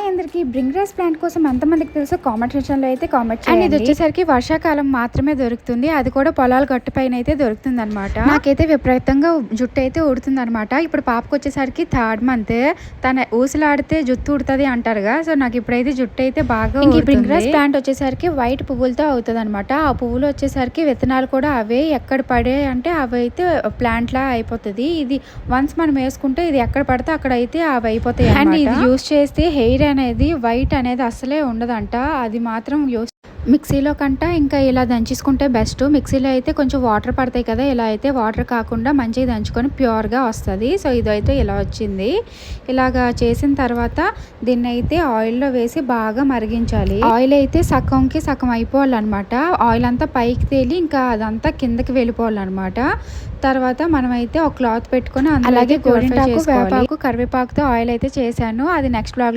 అందరికీ bring rice plant కోసం ఎంతమందికి తెలుసో కామెంట్ సెక్షన్లో అయితే కామెంట్ చేయండి. అండ్ ఇది వచ్చేసరికి వర్షాకాలం మాత్రమే దొరుకుతుంది, అది కూడా పొలాల గట్టు పైన అయితే దొరుకుతుంది అనమాట. నాకైతే విపరీతంగా జుట్టు అయితే ఉడుతుంది అనమాట. ఇప్పుడు పాపకు వచ్చేసరికి 3rd మంత్, తన ఊసలాడితే జుట్టు ఉడుతుంది అంటారుగా, సో నాకు ఇప్పుడైతే జుట్టు అయితే బాగా. ఇంక బ్రింగ్ రైస్ ప్లాంట్ వచ్చేసరికి వైట్ పువ్వులతో అవుతుంది అనమాట. ఆ పువ్వులు వచ్చేసరికి విత్తనాలు కూడా అవే ఎక్కడ పడే అంటే అవి అయితే ప్లాంట్ లా అయిపోతుంది. ఇది వన్స్ మనం వేసుకుంటే ఇది ఎక్కడ పడితే అక్కడ అయితే అవి అయిపోతాయి. అండ్ ఇది యూస్ చేస్తే హెయిర్ అనేది వైట్ అనేది అసలే ఉండదంట. అది మాత్రం యూస్ మిక్సీలో కంట ఇంకా ఇలా దంచేసుకుంటే బెస్ట్. మిక్సీలో అయితే కొంచెం వాటర్ పడతాయి కదా, ఇలా అయితే వాటర్ కాకుండా మంచిగా దంచుకొని ప్యూర్గా వస్తుంది. సో ఇదైతే ఇలా వచ్చింది. ఇలాగా చేసిన తర్వాత దీన్ని అయితే ఆయిల్లో వేసి బాగా మరిగించాలి. ఆయిల్ అయితే సగంకి సగం అయిపోవాలన్నమాట. ఆయిల్ అంతా పైకి తేలి ఇంకా అదంతా కిందకి వెళ్ళిపోవాలన్నమాట. తర్వాత మనమైతే ఒక క్లాత్ పెట్టుకొని అలాగే గోరింటాకు, వేపాకు, కరివేపాకుతో ఆయిల్ అయితే చేశాను. అది నెక్స్ట్ బ్లాగ్